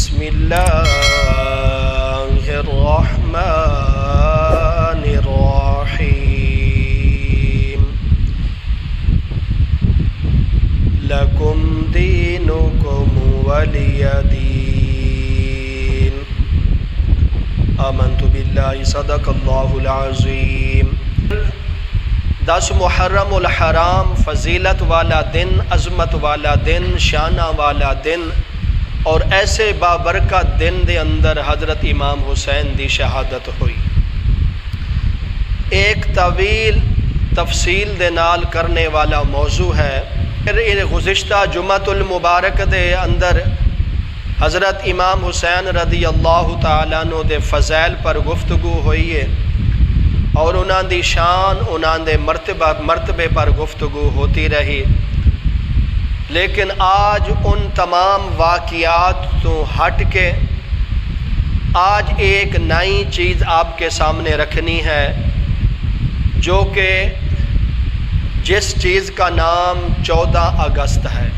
بسم اللہ الرحمن الرحیم لکم دینکم ولی دین آمنت باللہ صدق اللہ العظیم۔ 10 محرم الحرام فضیلت والا دن، عظمت والا دن، شانہ والا دن، اور ایسے بابرکت دن دے اندر حضرت امام حسین دی شہادت ہوئی۔ ایک طویل تفصیل دے نال کرنے والا موضوع ہے۔ گزشتہ جمعۃ المبارک دے اندر حضرت امام حسین رضی اللہ تعالیٰ عنہ دے فضائل پر گفتگو ہوئی ہے، اور انہاں دی شان، انہاں دے مرتبے پر گفتگو ہوتی رہی، لیکن آج ان تمام واقعات تو ہٹ کے آج ایک نئی چیز آپ کے سامنے رکھنی ہے، جو کہ جس چیز کا نام 14 اگست ہے۔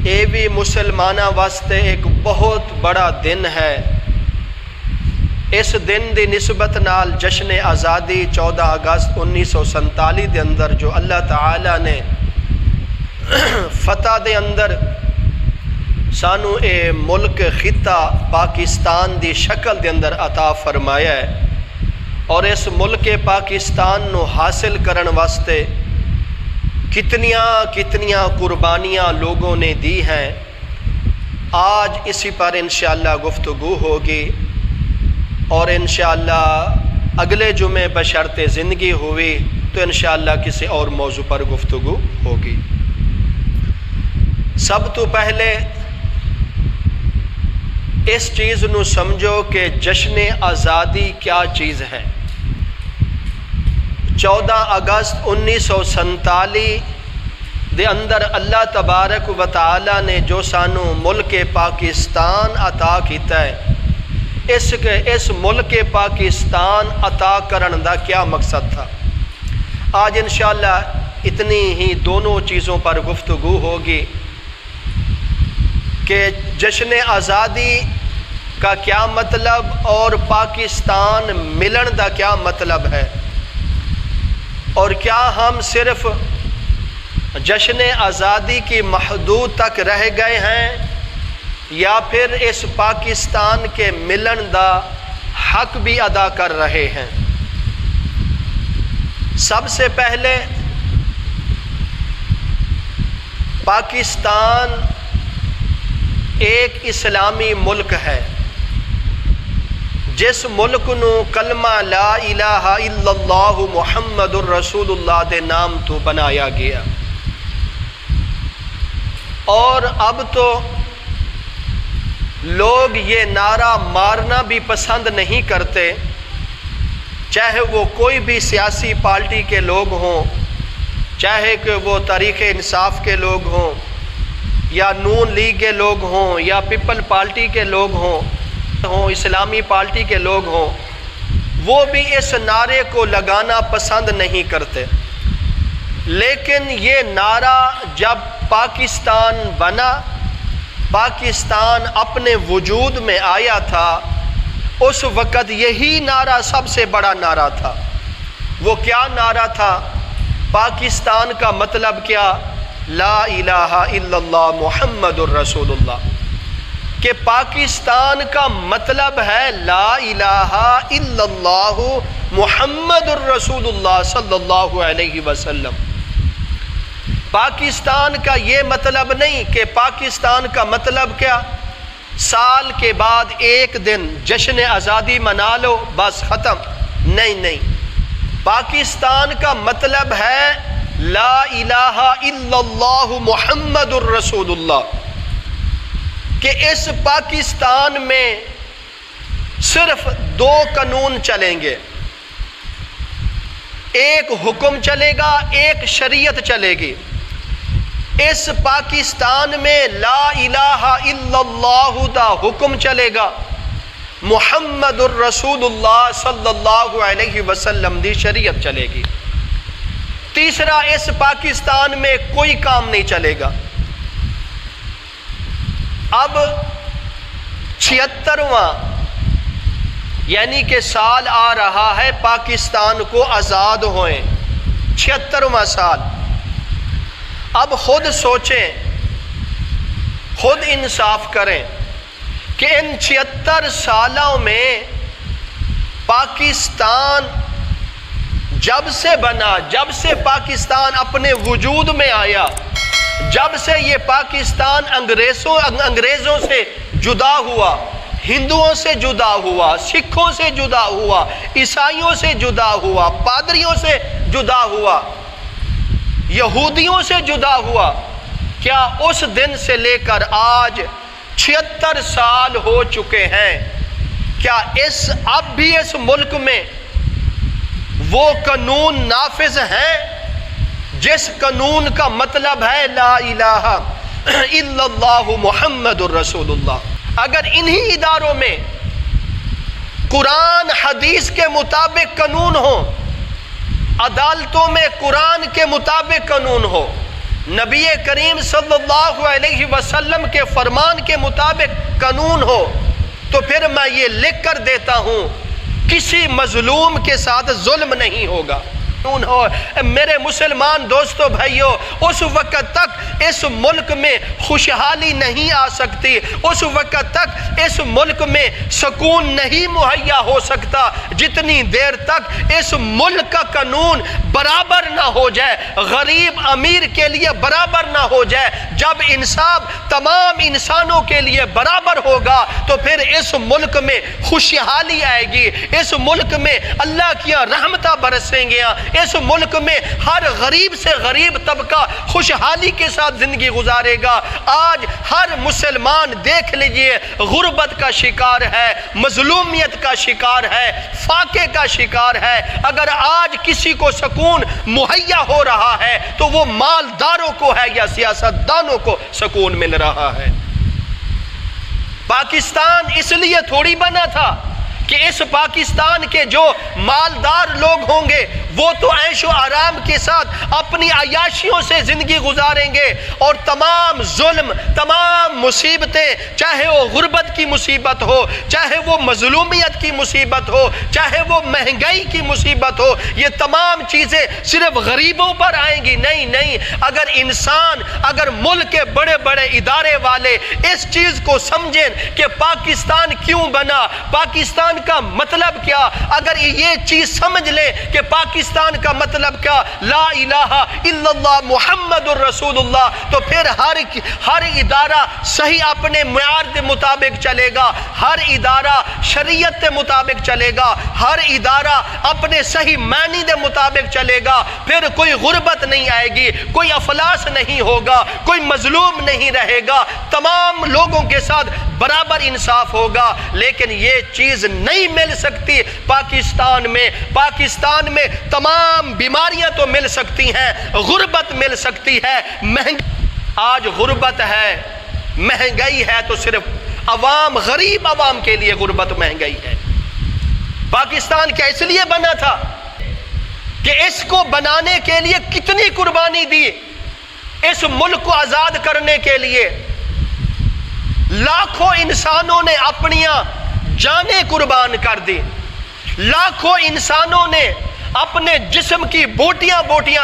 یہ بھی مسلمانہ واسطے ایک بہت بڑا دن ہے۔ اس دن دی نسبت نال جشن آزادی 14 اگست 1947 دے اندر جو اللہ تعالیٰ نے فتح دے اندر سانو اے ملک خطہ پاکستان دی شکل دے اندر عطا فرمایا ہے، اور اس ملک پاکستان نو حاصل کرن واسطے کتنیاں قربانیاں لوگوں نے دی ہیں۔ آج اسی پر انشاءاللہ گفتگو ہوگی، اور انشاءاللہ اگلے جمعے بشرط زندگی ہوئی تو انشاءاللہ کسی اور موضوع پر گفتگو ہوگی۔ سب تو پہلے اس چیز نو سمجھو کہ جشن آزادی کیا چیز ہے۔ 14 اگست 1947 دے اندر اللہ تبارک و تعالی نے جو سانو ملک پاکستان عطا کیتا ہے، اس ملک پاکستان عطا کرن دا کیا مقصد تھا؟ آج انشاءاللہ اتنی ہی دونوں چیزوں پر گفتگو ہوگی کہ جشن آزادی کا کیا مطلب اور پاکستان ملن دا کیا مطلب ہے، اور کیا ہم صرف جشن آزادی کی محدود تک رہ گئے ہیں، یا پھر اس پاکستان کے ملن دا حق بھی ادا کر رہے ہیں۔ سب سے پہلے پاکستان ایک اسلامی ملک ہے، جس ملک نو کلمہ لا الہ الا اللہ محمد الرسول اللہ دے نام تو بنایا گیا، اور اب تو لوگ یہ نعرہ مارنا بھی پسند نہیں کرتے، چاہے وہ کوئی بھی سیاسی پارٹی کے لوگ ہوں، چاہے کہ وہ تحریک انصاف کے لوگ ہوں، یا نون لیگ کے لوگ ہوں، یا پیپل پارٹی کے لوگ ہوں، اسلامی پارٹی کے لوگ ہوں، وہ بھی اس نعرے کو لگانا پسند نہیں کرتے۔ لیکن یہ نعرہ جب پاکستان بنا، پاکستان اپنے وجود میں آیا تھا، اس وقت یہی نعرہ سب سے بڑا نعرہ تھا۔ وہ کیا نعرہ تھا؟ پاکستان کا مطلب کیا؟ لا الہ الا اللہ محمد الرسول اللہ، کہ پاکستان کا مطلب ہے لا الہ الا اللہ محمد الرسول اللہ صلی اللہ علیہ وسلم۔ پاکستان کا یہ مطلب نہیں کہ پاکستان کا مطلب کیا سال کے بعد ایک دن جشن آزادی منا لو بس ختم، نہیں۔ پاکستان کا مطلب ہے لا الہ الا اللہ محمد الرسول اللہ، کہ اس پاکستان میں صرف 2 قانون چلیں گے، ایک حکم چلے گا، ایک شریعت چلے گی۔ اس پاکستان میں لا الہ الا اللہ دا حکم چلے گا، محمد الرسول اللہ صلی اللہ علیہ وسلم دی شریعت چلے گی۔ تیسرا، اس پاکستان میں کوئی کام نہیں چلے گا۔ اب 76واں یعنی کہ سال آ رہا ہے پاکستان کو آزاد ہوئے، 76واں سال۔ اب خود سوچیں، خود انصاف کریں کہ ان 76 سالوں میں پاکستان جب سے بنا، جب سے پاکستان اپنے وجود میں آیا، جب سے یہ پاکستان انگریزوں سے جدا ہوا، ہندوؤں سے جدا ہوا، سکھوں سے جدا ہوا، عیسائیوں سے جدا ہوا، پادریوں سے جدا ہوا، یہودیوں سے جدا ہوا، کیا اس دن سے لے کر آج 76 سال ہو چکے ہیں، کیا اب بھی اس ملک میں وہ قانون نافذ ہے جس قانون کا مطلب ہے لا الہ الا اللہ محمد الرسول اللہ؟ اگر انہی اداروں میں قرآن حدیث کے مطابق قانون ہو، عدالتوں میں قرآن کے مطابق قانون ہو، نبی کریم صلی اللہ علیہ وسلم کے فرمان کے مطابق قانون ہو، تو پھر میں یہ لکھ کر دیتا ہوں کسی مظلوم کے ساتھ ظلم نہیں ہوگا۔ میرے مسلمان دوستو بھائیو، اس وقت تک اس ملک میں خوشحالی نہیں آ سکتی، اس وقت تک اس ملک میں سکون نہیں مہیا ہو سکتا جتنی دیر تک اس ملک کا قانون برابر نہ ہو جائے، غریب امیر کے لیے برابر نہ ہو جائے۔ جب انصاف تمام انسانوں کے لیے برابر ہوگا تو پھر اس ملک میں خوشحالی آئے گی، اس ملک میں اللہ کی رحمتیں برسیں گے، اس ملک میں ہر غریب سے غریب طبقہ خوشحالی کے ساتھ زندگی گزارے گا۔ آج ہر مسلمان دیکھ لیجئے غربت کا شکار ہے، مظلومیت کا شکار ہے، فاقے کا شکار ہے۔ اگر آج کسی کو سکون مہیا ہو رہا ہے تو وہ مالداروں کو ہے یا سیاستدانوں کو سکون مل رہا ہے۔ پاکستان اس لیے تھوڑی بنا تھا کہ اس پاکستان کے جو مالدار لوگ ہوں گے وہ تو عیش و آرام کے ساتھ اپنی عیاشیوں سے زندگی گزاریں گے، اور تمام ظلم، تمام مصیبتیں، چاہے وہ غربت کی مصیبت ہو، چاہے وہ مظلومیت کی مصیبت ہو، چاہے وہ مہنگائی کی مصیبت ہو، یہ تمام چیزیں صرف غریبوں پر آئیں گی؟ نہیں، اگر انسان، اگر ملک کے بڑے بڑے ادارے والے اس چیز کو سمجھیں کہ پاکستان کیوں بنا، پاکستان کا مطلب کیا، اگر یہ چیز سمجھ لیں کہ پاکستان کا مطلب کیا لا الہ الا اللہ محمد الرسول اللہ، تو پھر ہر ادارہ صحیح اپنے معیار کے مطابق چلے گا، ہر ادارہ شریعت کے مطابق چلے گا، ہر ادارہ اپنے صحیح معنی کے مطابق چلے گا، پھر کوئی غربت نہیں آئے گی، کوئی افلاس نہیں ہوگا، کوئی مظلوم نہیں رہے گا، تمام لوگوں کے ساتھ برابر انصاف ہوگا۔ لیکن یہ چیز نہیں مل سکتی پاکستان میں تمام بیماریاں تو مل سکتی ہیں، غربت مل سکتی ہے، آج غربت ہے، مہنگائی ہے، تو صرف عوام، غریب عوام کے لیے غربت مہنگائی ہے۔ پاکستان کیا اس لیے بنا تھا کہ اس کو بنانے کے لیے کتنی قربانی دی، اس ملک کو آزاد کرنے کے لیے لاکھوں انسانوں نے اپنی جانیں قربان کر دی، لاکھوں انسانوں نے اپنے جسم کی بوٹیاں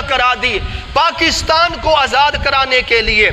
کرا دی پاکستان کو آزاد کرانے کے لیے۔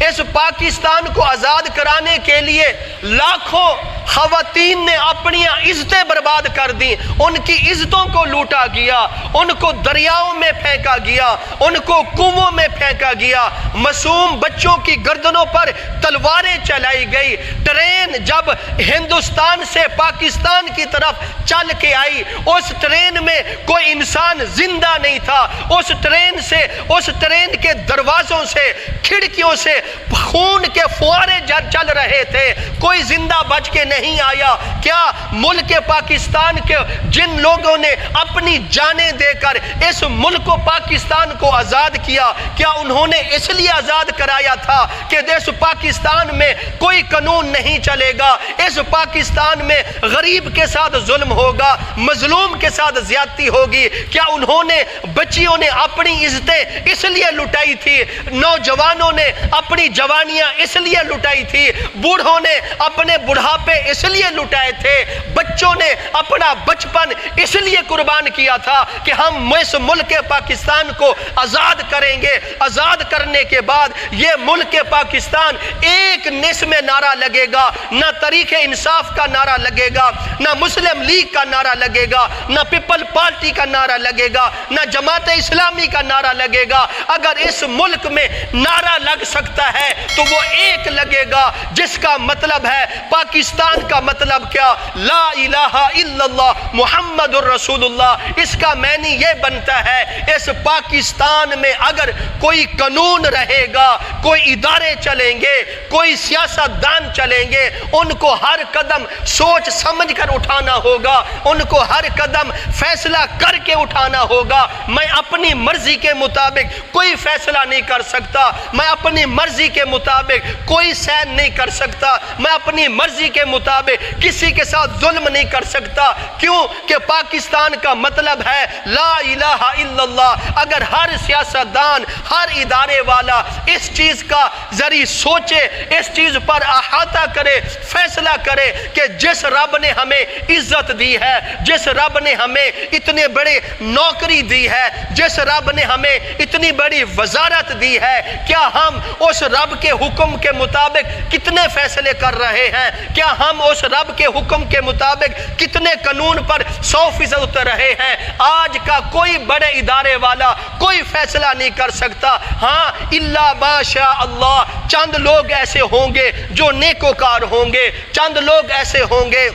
اس پاکستان کو آزاد کرانے کے لیے لاکھوں خواتین نے اپنی عزتیں برباد کر دی، ان کی عزتوں کو لوٹا گیا، ان کو دریاؤں میں پھینکا گیا، ان کو کنووں میں پھینکا گیا، معصوم بچوں کی گردنوں پر تلواریں چلائی گئی۔ ٹرین جب ہندوستان سے پاکستان کی طرف چل کے آئی، اس ٹرین میں کوئی انسان زندہ نہیں تھا، اس ٹرین کے دروازوں سے، کھڑکیوں سے خون کے فوارے چل رہے تھے، کوئی زندہ بچ کے نہیں آیا۔ کیا ملک پاکستان کے جن لوگوں نے اپنی اپنی جانیں دے کر اس ملک و پاکستان کو آزاد کیا، کیا انہوں نے اس لیے آزاد کرایا تھا کہ اس پاکستان میں کوئی قانون نہیں چلے گا، اس پاکستان میں غریب کے ساتھ ظلم ہوگا، مظلوم کے ساتھ زیادتی ہوگی؟ کیا انہوں نے بچیوں نے اپنی عزتیں اس لیے لٹائی تھی، نوجوانوں نے اپنی جوانیاں اس لیے لٹائی تھی، بوڑھوں نے اپنے بڑھاپے اس لیے لٹائے تھے، بچوں نے اپنا بچپن اس لیے قربان کیا تھا کہ ہم اس ملک پاکستان کو آزاد کریں گے؟ آزاد کرنے کے بعد یہ ملک پاکستان ایک نس میں نعرہ لگے گا، نہ تحریک انصاف کا نعرہ لگے گا، نہ مسلم لیگ کا نعرہ لگے گا، نہ پیپل پارٹی کا نعرہ لگے گا، نہ جماعت اسلامی کا نعرہ لگے گا۔ اگر اس ملک میں نعرہ لگ سکتا ہے تو وہ ایک لگے گا جس کا مطلب ہے پاکستان کا مطلب کیا؟ لا الہ الا اللہ محمد الرسول اللہ۔ اس کا معنی یہ بنتا ہے اس پاکستان میں اگر کوئی قانون رہے گا، کوئی ادارے چلیں گے، کوئی سیاست دان چلیں گے، ان کو ہر قدم سوچ سمجھ کر اٹھانا ہوگا، ان کو ہر قدم فیصلہ کر کے اٹھانا ہوگا۔ میں اپنی مرضی کے مطابق کوئی فیصلہ نہیں کر سکتا، میں اپنی مرضی کے مطابق کوئی سین نہیں کر سکتا، میں اپنی مرضی کے مطابق کسی کے ساتھ ظلم نہیں کر سکتا۔ کیوں کہ پاکستان کا مطلب ہے لا الہ الا اللہ۔ اگر ہر سیاستدان، ہر ادارے والا اس چیز کا ذریعہ سوچے، اس چیز پر احاطہ کرے، فیصلہ کرے کہ جس رب نے ہمیں عزت دی ہے، جس رب نے ہمیں اتنے بڑے نوکری دی ہے، جس رب نے ہمیں اتنی بڑی وزارت دی ہے، کیا ہم اس رب کے حکم کے مطابق کتنے فیصلے کر رہے ہیں؟ کیا ہم اس رب کے حکم کے مطابق کتنے قانون پر 100% اتر رہے ہیں؟ آج کا کوئی بڑے ادارے والا کوئی فیصلہ نہیں کر سکتا۔ ہاں الا ما شاء اللہ، چند لوگ ایسے ہوں گے جو نیکوکار ہوں گے، چند لوگ ایسے ہوں گے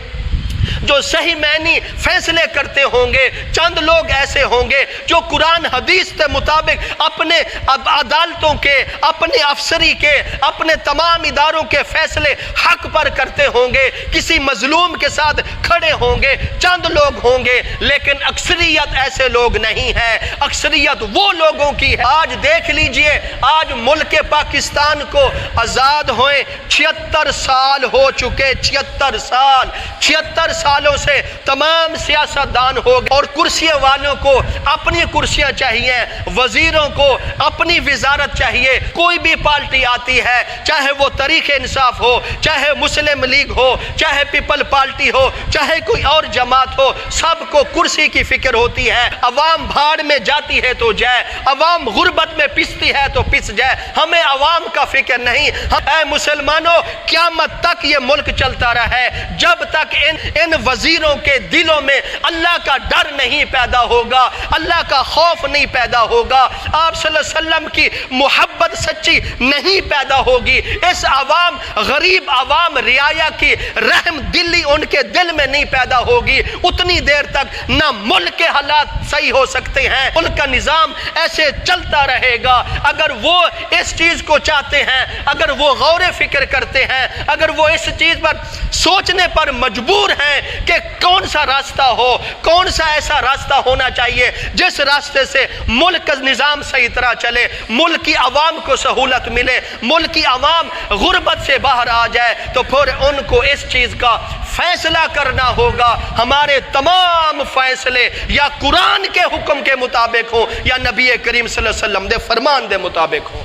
جو صحیح معنی فیصلے کرتے ہوں گے، چند لوگ ایسے ہوں گے جو قرآن حدیث کے مطابق اپنے عدالتوں کے، اپنے افسری کے، اپنے تمام اداروں کے فیصلے حق پر کرتے ہوں گے، کسی مظلوم کے ساتھ کھڑے ہوں گے، چند لوگ ہوں گے، لیکن اکثریت ایسے لوگ نہیں ہے۔ اکثریت وہ لوگوں کی ہے۔ آج دیکھ لیجئے، آج ملک پاکستان کو آزاد ہوئے 76 سال ہو چکے، 76 سال، 76 سالوں سے تمام سیاستدان ہو گئے، اور کرسی والوں کو اپنی کرسیاں چاہیے، وزیروں کو اپنی وزارت چاہیے۔ کوئی بھی پارٹی آتی ہے، چاہے وہ تحریک انصاف ہو، چاہے مسلم لیگ ہو، چاہے پیپل پارٹی ہو، چاہے کوئی اور جماعت ہو، سب کو کرسی کی فکر ہوتی ہے۔ عوام بھاڑ میں جاتی ہے تو جائے، عوام غربت میں پستی ہے تو پس جائے، ہمیں عوام کا فکر نہیں۔ اے مسلمانوں، قیامت تک یہ ملک چلتا رہے جب تک ان وزیروں کے دلوں میں اللہ کا ڈر نہیں پیدا ہوگا، اللہ کا خوف نہیں پیدا ہوگا، آپ صلی اللہ علیہ وسلم کی محبت سچی نہیں پیدا ہوگی، اس عوام، غریب عوام رعایا کی رحم دلی ان کے دل میں نہیں پیدا ہوگی، اتنی دیر تک نہ ملک کے حالات صحیح ہو سکتے ہیں، ملک کا نظام ایسے چلتا رہے گا۔ اگر وہ اس چیز کو چاہتے ہیں، اگر وہ غور فکر کرتے ہیں، اگر وہ اس چیز پر سوچنے پر مجبور ہیں کہ کون سا راستہ ہو، کون سا ایسا راستہ ہونا چاہیے جس راستے سے ملک کا نظام صحیح طرح چلے، ملک کی عوام کو سہولت ملے، ملک کی عوام غربت سے باہر آ جائے، تو پھر ان کو اس چیز کا فیصلہ کرنا ہوگا۔ ہمارے تمام فیصلے یا قرآن کے حکم کے مطابق ہوں یا نبی کریم صلی اللہ علیہ وسلم دے فرمان دے مطابق ہوں۔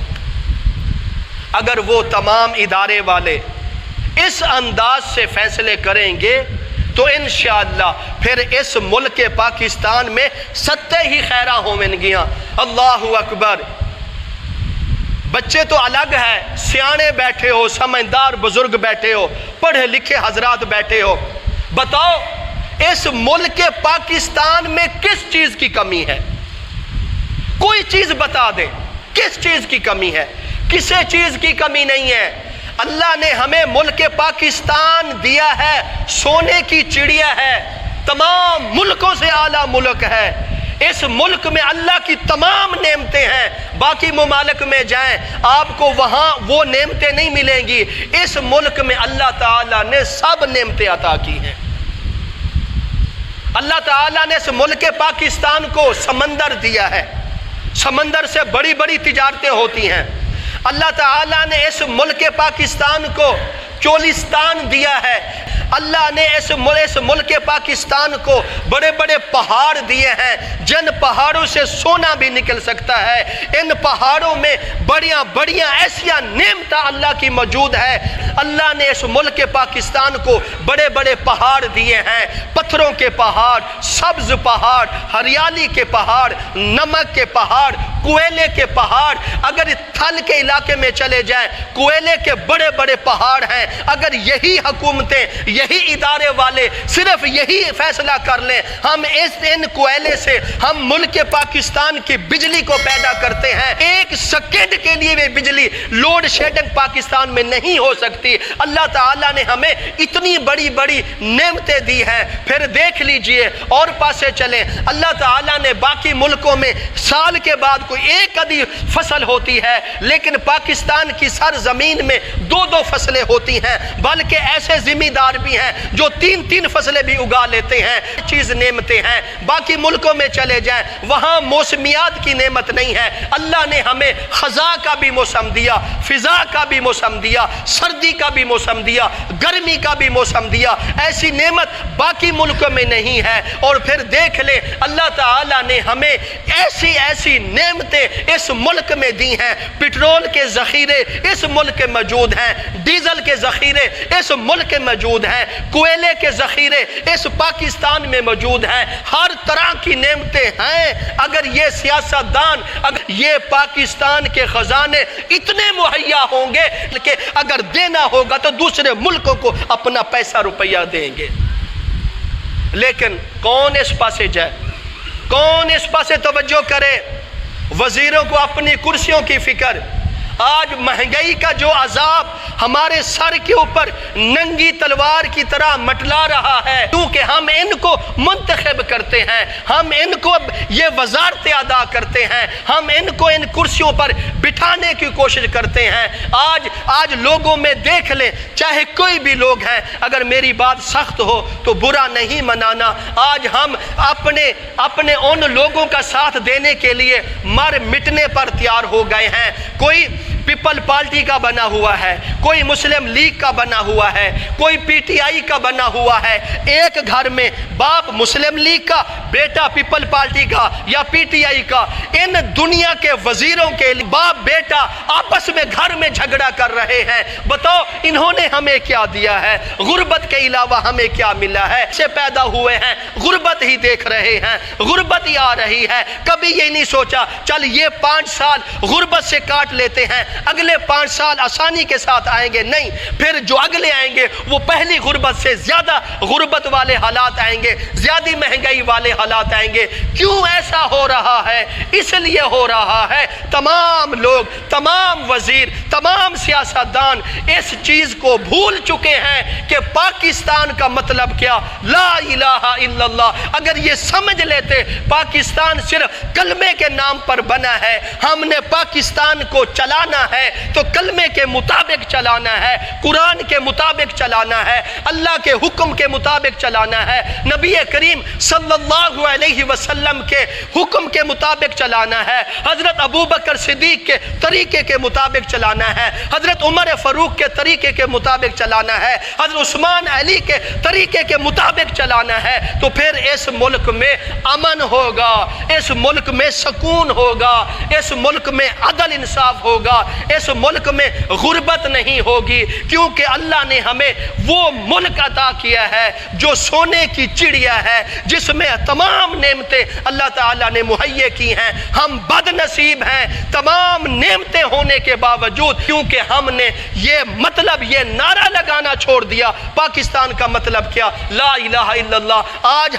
اگر وہ تمام ادارے والے اس انداز سے فیصلے کریں گے تو انشاءاللہ پھر اس ملک پاکستان میں ستے ہی خیرہ ہومنگیاں۔ اللہ اکبر۔ بچے تو الگ ہے، سیانے بیٹھے ہو، سمجھدار بزرگ بیٹھے ہو، پڑھے لکھے حضرات بیٹھے ہو، بتاؤ اس ملک پاکستان میں کس چیز کی کمی ہے؟ کوئی چیز بتا دیں، کس چیز کی کمی ہے؟ کسی چیز کی کمی نہیں ہے۔ اللہ نے ہمیں ملک پاکستان دیا ہے، سونے کی چڑیا ہے، تمام ملکوں سے اعلیٰ ملک ہے۔ اس ملک میں اللہ کی تمام نعمتیں ہیں، باقی ممالک میں جائیں آپ کو وہاں وہ نعمتیں نہیں ملیں گی۔ اس ملک میں اللہ تعالیٰ نے سب نعمتیں عطا کی ہیں۔ اللہ تعالیٰ نے اس ملک پاکستان کو سمندر دیا ہے، سمندر سے بڑی بڑی تجارتیں ہوتی ہیں۔ اللہ تعالیٰ نے اس ملک پاکستان کو چولستان دیا ہے۔ اللہ نے اس ملک پاکستان کو بڑے بڑے پہاڑ دیے ہیں، جن پہاڑوں سے سونا بھی نکل سکتا ہے۔ ان پہاڑوں میں بڑیاں بڑیاں ایسیاں نعمتیں اللہ کی موجود ہے۔ اللہ نے اس ملک پاکستان کو بڑے بڑے پہاڑ دیے ہیں، پتھروں کے پہاڑ، سبز پہاڑ، ہریالی کے پہاڑ، نمک کے پہاڑ، کوئلے کے پہاڑ۔ اگر تھل کے علاقے میں چلے جائیں، کوئلے کے بڑے بڑے پہاڑ ہیں۔ اگر یہی حکومتیں، یہی ادارے والے صرف یہی فیصلہ کر لیں، ہم ان کوئلے سے ہم ملک پاکستان کی بجلی کو پیدا کرتے ہیں، ایک سیکنڈ کے لیے بھی بجلی لوڈ شیڈنگ پاکستان میں نہیں ہو سکتی۔ اللہ تعالیٰ نے ہمیں اتنی بڑی بڑی نعمتیں دی ہیں۔ پھر دیکھ لیجئے اور پاسے چلیں، اللہ تعالیٰ نے باقی ملکوں میں سال کے بعد کوئی ایک آدھی فصل ہوتی ہے، لیکن پاکستان کی سرزمین میں دو دو فصلیں ہوتی ہیں، بلکہ ایسے ذمہ دار بھی ہیں جو تین تین فصلیں بھی اگا لیتے ہیں۔ چیز نعمتیں ہیں۔ باقی ملکوں میں چلے جائیں، وہاں موسمیات کی نعمت نہیں ہے۔ اللہ نے ہمیں خزاں کا بھی موسم دیا، فضا کا بھی موسم دیا، سردی کا بھی موسم دیا، گرمی کا بھی موسم دیا۔ ایسی نعمت باقی ملکوں میں نہیں ہے۔ اور پھر دیکھ لیں، اللہ تعالیٰ نے ہمیں ایسی ایسی نعمتیں اس ملک میں دی ہیں۔ پٹرول کے ذخیرے اس ملک میں موجود ہیں، ڈیزل کے ذخیرے اس ملک میں موجود ہیں، کوئلے کے ذخیرے اس پاکستان میں موجود ہیں، ہر طرح کی نعمتیں ہیں۔ اگر یہ سیاستدان، اگر یہ پاکستان کے خزانے اتنے مہیا ہوں گے کہ اگر دینا ہوگا تو دوسرے ملکوں کو اپنا پیسہ روپیہ دیں گے، لیکن کون اس پاسے جائے، کون اس پاسے توجہ کرے؟ وزیروں کو اپنی کرسیوں کی فکر، آج مہنگائی کا جو عذاب ہمارے سر کے اوپر ننگی تلوار کی طرح مٹلا رہا ہے، کیونکہ ہم ان کو منتخب کرتے ہیں، ہم ان کو یہ وزارتیں ادا کرتے ہیں، ہم ان کو ان کرسیوں پر بٹھانے کی کوشش کرتے ہیں۔ آج لوگوں میں دیکھ لیں، چاہے کوئی بھی لوگ ہیں، اگر میری بات سخت ہو تو برا نہیں منانا۔ آج ہم اپنے ان لوگوں کا ساتھ دینے کے لیے مر مٹنے پر تیار ہو گئے ہیں۔ کوئی پیپل پارٹی کا بنا ہوا ہے، کوئی مسلم لیگ کا بنا ہوا ہے، کوئی پی ٹی آئی کا بنا ہوا ہے۔ ایک گھر میں باپ مسلم لیگ کا، بیٹا پیپل پارٹی کا یا پی ٹی آئی کا۔ ان دنیا کے وزیروں کے باپ بیٹا آپس میں گھر میں جھگڑا کر رہے ہیں۔ بتاؤ انہوں نے ہمیں کیا دیا ہے؟ غربت کے علاوہ ہمیں کیا ملا ہے؟ سے پیدا ہوئے ہیں، غربت ہی دیکھ رہے ہیں، غربت ہی آ رہی ہے۔ کبھی یہ نہیں سوچا چل یہ 5 سال غربت سے کاٹ لیتے ہیں، اگلے 5 سال آسانی کے ساتھ آئیں گے۔ نہیں، پھر جو اگلے آئیں گے وہ پہلی غربت سے زیادہ غربت والے حالات آئیں گے، زیادہ مہنگائی والے حالات آئیں گے۔ کیوں ایسا ہو رہا ہے؟ اس لیے ہو رہا ہے تمام لوگ، تمام وزیر، تمام سیاستدان اس چیز کو بھول چکے ہیں کہ پاکستان کا مطلب کیا؟ لا الہ الا اللہ۔ اگر یہ سمجھ لیتے پاکستان صرف کلمے کے نام پر بنا ہے، ہم نے پاکستان کو چلانا ہے تو کلمے کے مطابق چلانا ہے، قرآن کے مطابق چلانا ہے، اللہ کے حکم کے مطابق چلانا ہے، نبی کریم صلی اللہ علیہ وسلم کے حکم کے مطابق چلانا ہے، حضرت ابو بکر صدیق کے طریقے کے مطابق چلانا ہے، حضرت عمر فاروق کے طریقے کے مطابق چلانا ہے، حضرت عثمان علی کے طریقے کے مطابق چلانا ہے۔ تو پھر اس ملک میں امن ہوگا، اس ملک میں سکون ہوگا، اس ملک میں عدل انصاف ہوگا، اس ملک میں غربت نہیں ہوگی، کیونکہ اللہ نے ہمیں وہ ملک عطا کیا ہے جو سونے کی چڑیا ہے، جس میں تمام نعمتیں اللہ تعالیٰ نے مہیا کی ہیں۔ ہم بد نصیب ہیں تمام نعمتیں ہونے کے باوجود، کیونکہ ہم نے یہ نعرہ لگانا چھوڑ دیا۔ پاکستان کا مطلب کیا؟ لا الہ الا اللہ۔ آج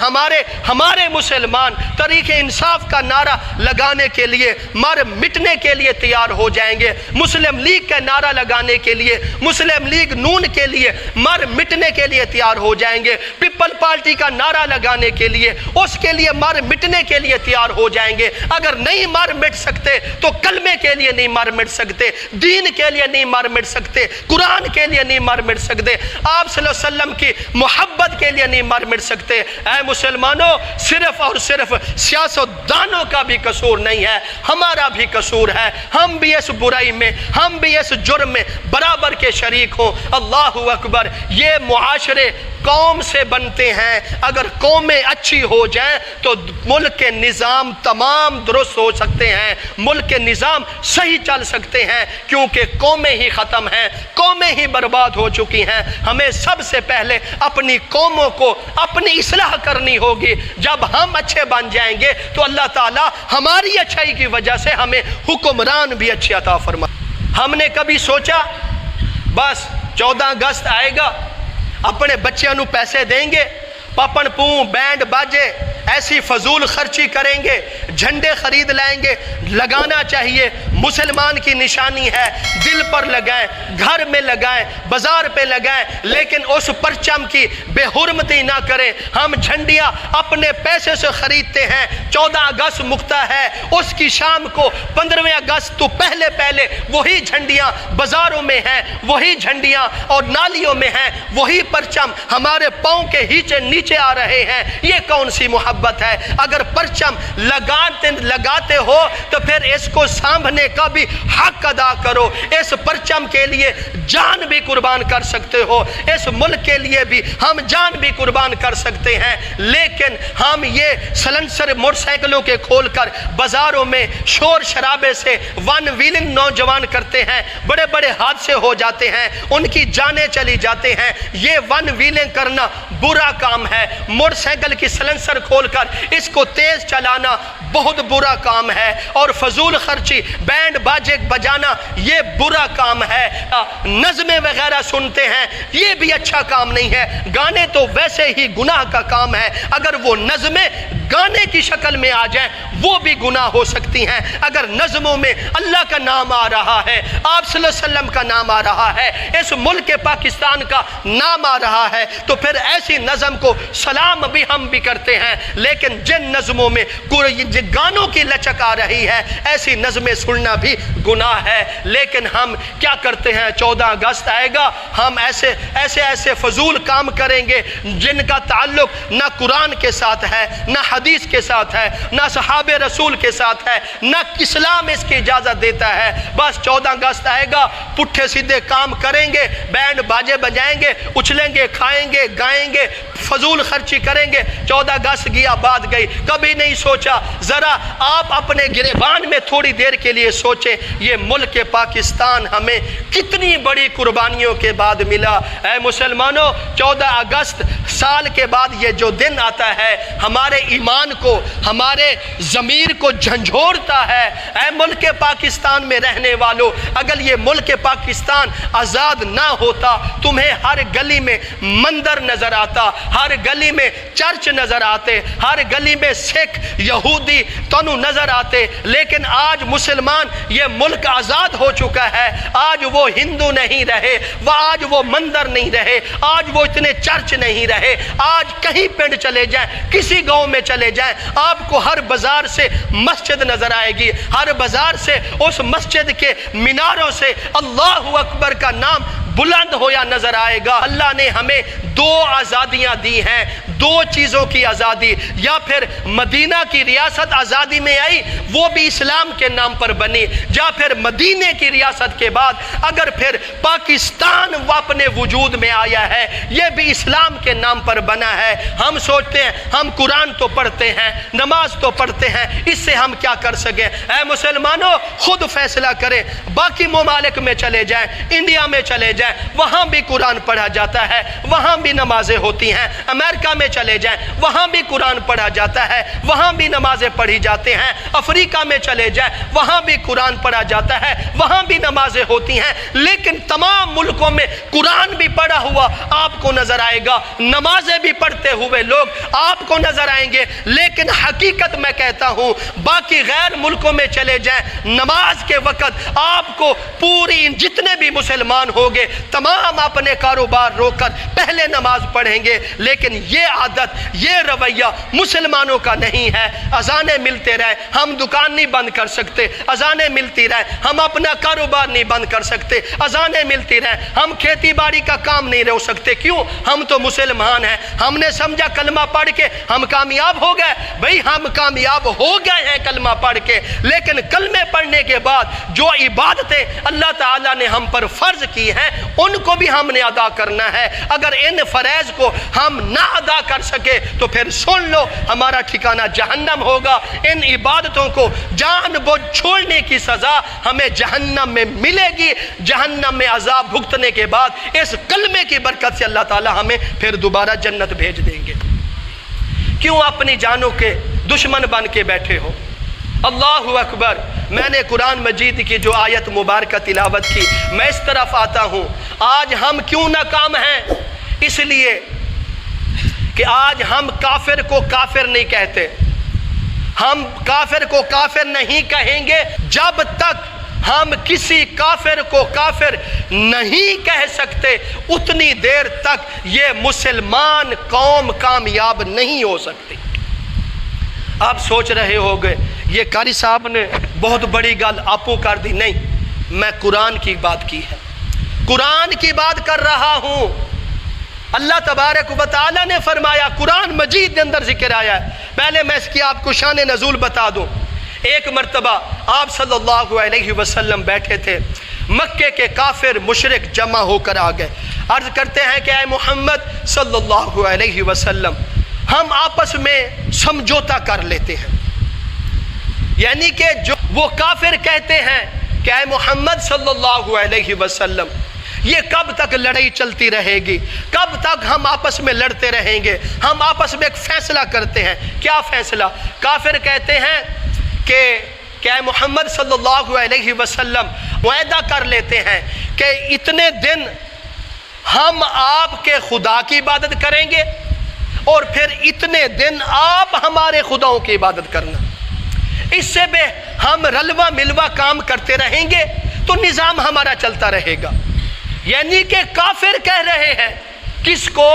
ہمارے مسلمان طریق انصاف کا نعرہ لگانے کے لیے، مر مٹنے کے لیے تیار ہو جائیں گے۔ مسلم لیگ کا نعرہ لگانے کے لیے، مسلم لیگ نون کے لیے مر مٹنے کے لیے تیار ہو جائیں گے، پیپل پارٹی کا نعرہ لگانے کے لیے، اس کے لیے مر مٹنے کے لیے تیار ہو جائیں گے۔ اگر نہیں مر مٹ سکتے تو کلمے کے لیے نہیں مر مٹ سکتے، دین کے لیے نہیں مر مٹ سکتے، قرآن کے لیے نہیں مر مٹ سکتے، آپ صلی اللہ علیہ وسلم کی محبت کے لیے نہیں مر مٹ سکتے۔ اے مسلمانوں، صرف اور صرف سیاستدانوں کا بھی قصور نہیں ہے، ہمارا بھی قصور ہے، ہم بھی اس برائی میں، ہم بھی اس جرم میں برابر کے شریک ہوں۔ اللہ اکبر۔ یہ معاشرے قوم سے بنتے ہیں، اگر قومیں اچھی ہو جائیں تو ملک کے نظام تمام درست ہو سکتے ہیں، ملک کے نظام صحیح چل سکتے ہیں، کیونکہ قومیں ہی ختم ہیں، قومیں ہی برباد ہو چکی ہیں۔ ہمیں سب سے پہلے اپنی قوموں کو اپنی اصلاح کرنی ہوگی۔ جب ہم اچھے بن جائیں گے تو اللہ تعالیٰ ہماری اچھائی کی وجہ سے ہمیں حکمران بھی اچھے عطا فرمائے۔ ہم نے کبھی سوچا بس 14 اگست آئے گا، اپنے بچیاں نو پیسے دیں گے، پپن پوں بینڈ باجے ایسی فضول خرچی کریں گے، جھنڈے خرید لائیں گے؟ لگانا چاہیے، مسلمان کی نشانی ہے، دل پر لگائیں، گھر میں لگائیں، بازار پہ لگائیں، لیکن اس پرچم کی بے حرمتی نہ کریں۔ ہم جھنڈیاں اپنے پیسے سے خریدتے ہیں، 14 اگست مکتا ہے، اس کی شام کو 15 اگست تو پہلے وہی جھنڈیاں بازاروں میں ہیں، وہی جھنڈیاں اور نالیوں میں ہیں، وہی پرچم ہمارے پاؤں کے نیچے آ رہے ہیں۔ یہ کون سی محبت ہے؟ اگر پرچم لگاتے ہو تو پھر اس کو سامنے کا بھی حق ادا کرو، اس پرچم کے لیے جان بھی قربان کر سکتے ہو، اس ملک کے لیے بھی ہم جان بھی قربان کر سکتے ہیں، لیکن ہم یہ سلنسر موٹر سائیکلوں کے کھول کر بازاروں میں شور شرابے سے ون ویلنگ نوجوان کرتے ہیں، بڑے بڑے حادثے ہو جاتے ہیں، ان کی جانیں چلی جاتے ہیں۔ یہ ون ویلنگ کرنا برا کام ہے، موٹر سائیکل کی سلنسر کھول کر اس کو تیز چلانا بہت برا کام ہے، اور فضول خرچی بینڈ باجے بجانا یہ برا کام ہے۔ نظمیں وغیرہ سنتے ہیں، یہ بھی اچھا کام نہیں ہے، گانے تو ویسے ہی گناہ کا کام ہے، اگر وہ نظمیں گانے کی شکل میں آ جائیں وہ بھی گناہ ہو سکتی ہیں۔ اگر نظموں میں اللہ کا نام آ رہا ہے، آپ صلی اللہ علیہ وسلم کا نام آ رہا ہے، اس ملک پاکستان کا نام آ رہا ہے، تو پھر ایسی نظم کو سلام بھی ہم بھی کرتے ہیں، لیکن جن نظموں میں گانوں کی لچک آ رہی ہے ایسی نظمیں سننا بھی گناہ ہے۔ لیکن ہم کیا کرتے ہیں؟ 14 اگست آئے گا، ہم ایسے فضول کام کریں گے جن کا تعلق نہ قرآن کے ساتھ ہے، نہ حدیث کے ساتھ ہے، نہ صحابہ رسول کے ساتھ ہے، نہ اسلام اس کی اجازت دیتا ہے۔ بس 14 اگست آئے گا، پٹھے سیدھے کام کریں گے، بینڈ باجے بجائیں گے، اچھلیں گے، کھائیں گے، گائیں گے، فضول خرچی کریں گے۔ 14 اگست گیا بات گئی۔ کبھی نہیں سوچا، ذرا آپ اپنے گریبان میں تھوڑی دیر کے لیے سوچیں، یہ ملک پاکستان ہمیں کتنی بڑی قربانیوں کے بعد ملا۔ اے مسلمانوں، 14 اگست سال کے بعد یہ جو دن آتا ہے ہمارے ایمان کو، ہمارے ضمیر کو جھنجھوڑتا ہے۔ اے ملک پاکستان میں رہنے والوں، اگر یہ ملک پاکستان آزاد نہ ہوتا، تمہیں ہر گلی میں مندر نظر آتا، ہر گلی میں چرچ نظر آتے، ہر گلی میں سکھ یہودی تنو نظر آتے، لیکن آج مسلمان، یہ ملک آزاد ہو چکا ہے، آج وہ ہندو نہیں رہے، آج وہ مندر نہیں رہے، آج وہ اتنے چرچ نہیں رہے۔ آج کہیں پنڈ چلے جائیں، کسی گاؤں میں چلے جائیں، آپ کو ہر بازار سے مسجد نظر آئے گی، ہر بازار سے اس مسجد کے میناروں سے اللہ اکبر کا نام بلند ہویا نظر آئے گا۔ اللہ نے ہمیں 2 آزادیاں دی ہیں، 2 چیزوں کی آزادی، یا پھر مدینہ کی ریاست آزادی میں آئی، وہ بھی اسلام کے نام پر بنی، یا پھر مدینے کی ریاست کے بعد اگر پھر پاکستان اپنے وجود میں آیا ہے، یہ بھی اسلام کے نام پر بنا ہے۔ ہم سوچتے ہیں ہم قرآن تو پڑھتے ہیں، نماز تو پڑھتے ہیں، اس سے ہم کیا کر سکیں؟ اے مسلمانوں، خود فیصلہ کریں، باقی ممالک میں چلے جائیں، انڈیا میں چلے جائیں، وہاں بھی قرآن پڑھا جاتا ہے، وہاں بھی نمازیں ہوتی ہیں، امریکہ میں چلے جائیں وہاں بھی قرآن پڑھا جاتا ہے، وہاں بھی نمازیں پڑھی جاتے ہیں۔ افریقہ میں چلے جائیں وہاں بھی قرآن پڑھا جاتا ہے، وہاں بھی نمازیں ہوتی ہیں، لیکن تمام ملکوں میں قرآن بھی پڑھا ہوا آپ کو نظر آئے گا، نمازیں بھی پڑھتے ہوئے لوگ آپ کو نظر آئیں گے۔ لیکن حقیقت میں کہتا ہوں باقی غیر ملکوں میں چلے جائیں، نماز کے وقت آپ کو پوری جتنے بھی مسلمان ہوگے تمام اپنے کاروبار روک کر پہلے نماز پڑھیں گے، لیکن یہ عادت یہ رویہ مسلمانوں کا نہیں ہے۔ اذانیں ملتے رہے ہم دکان نہیں بند کر سکتے، اذانیں ملتی رہے ہم اپنا کاروبار نہیں بند کر سکتے، اذانیں ملتی رہے ہم کھیتی باڑی کا کام نہیں روک سکتے۔ کیوں؟ ہم تو مسلمان ہیں، ہم نے سمجھا کلمہ پڑھ کے ہم کامیاب ہو گئے۔ بھئی ہم کامیاب ہو گئے ہیں کلمہ پڑھ کے، لیکن کلمے پڑھنے کے بعد جو عبادتیں اللہ تعالیٰ نے ہم پر فرض کی ہیں ان کو بھی ہم نے ادا کرنا ہے۔ اگر ان فرائض کو ہم نہ ادا کر سکے تو پھر سن لو ہمارا ٹھکانہ جہنم ہوگا۔ ان عبادتوں کو جان بوجھ چھوڑنے کی سزا ہمیں جہنم میں ملے گی۔ جہنم میں عذاب بھگتنے کے بعد اس کلمے کی برکت سے اللہ تعالیٰ ہمیں پھر دوبارہ جنت بھیج دیں گے۔ کیوں اپنی جانوں کے دشمن بن کے بیٹھے ہو؟ اللہ اکبر۔ میں نے قرآن مجید کی جو آیت مبارکہ تلاوت کی، میں اس طرف آتا ہوں آج ہم کیوں ناکام ہیں؟ اس لیے کہ آج ہم کافر کو کافر نہیں کہتے، ہم کافر کو کافر نہیں کہیں گے جب تک ہم کسی کافر کو کافر نہیں کہہ سکتے اتنی دیر تک یہ مسلمان قوم کامیاب نہیں ہو سکتی۔ آپ سوچ رہے ہوگے یہ قاری صاحب نے بہت بڑی گل آپوں کر دی۔ نہیں، میں قرآن کی بات کی ہے، قرآن کی بات کر رہا ہوں۔ اللہ تبارک و تعالیٰ نے فرمایا، قرآن مجید کے اندر ذکر آیا ہے۔ پہلے میں اس کی آپ کو شان نزول بتا دوں۔ ایک مرتبہ آپ صلی اللہ علیہ وسلم بیٹھے تھے، مکے کے کافر مشرک جمع ہو کر آ گئے، عرض کرتے ہیں کہ اے محمد صلی اللہ علیہ وسلم ہم آپس میں سمجھوتا کر لیتے ہیں، یعنی کہ جو وہ کافر کہتے ہیں کہ اے محمد صلی اللہ علیہ وسلم یہ کب تک لڑائی چلتی رہے گی، کب تک ہم آپس میں لڑتے رہیں گے، ہم آپس میں ایک فیصلہ کرتے ہیں۔ کیا فیصلہ؟ کافر کہتے ہیں کہ اے محمد صلی اللہ علیہ وسلم معاہدہ کر لیتے ہیں کہ اتنے دن ہم آپ کے خدا کی عبادت کریں گے اور پھر اتنے دن آپ ہمارے خداؤں کی عبادت کرنا، اس سے بے ہم رلوا ملوا کام کرتے رہیں گے تو نظام ہمارا چلتا رہے گا۔ یعنی کہ کافر کہہ رہے ہیں کس کو؟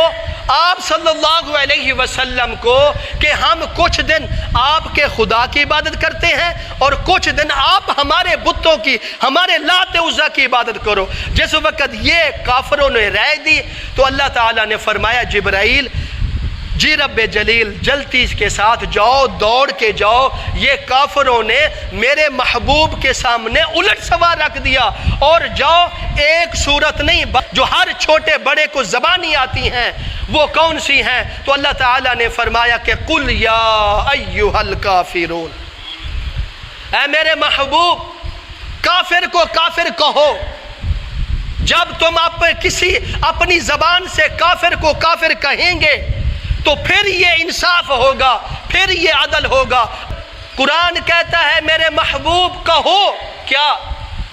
آپ صلی اللہ علیہ وسلم کو کہ ہم کچھ دن آپ کے خدا کی عبادت کرتے ہیں اور کچھ دن آپ ہمارے بتوں کی، ہمارے لات عزا کی عبادت کرو۔ جس وقت یہ کافروں نے رائے دی تو اللہ تعالیٰ نے فرمایا جبرائیل جی رب جلیل جلدی کے ساتھ جاؤ، دوڑ کے جاؤ، یہ کافروں نے میرے محبوب کے سامنے الٹ سوار رکھ دیا، اور جاؤ ایک صورت نہیں جو ہر چھوٹے بڑے کو زبانی آتی ہیں وہ کون سی ہیں؟ تو اللہ تعالیٰ نے فرمایا کہ قل یا ایھا الکافرون، اے میرے محبوب کافر کو کافر کہو۔ جب تم کسی اپنی زبان سے کافر کو کافر کہیں گے تو پھر یہ انصاف ہوگا، پھر یہ عدل ہوگا۔ قرآن کہتا ہے میرے محبوب کہو کیا؟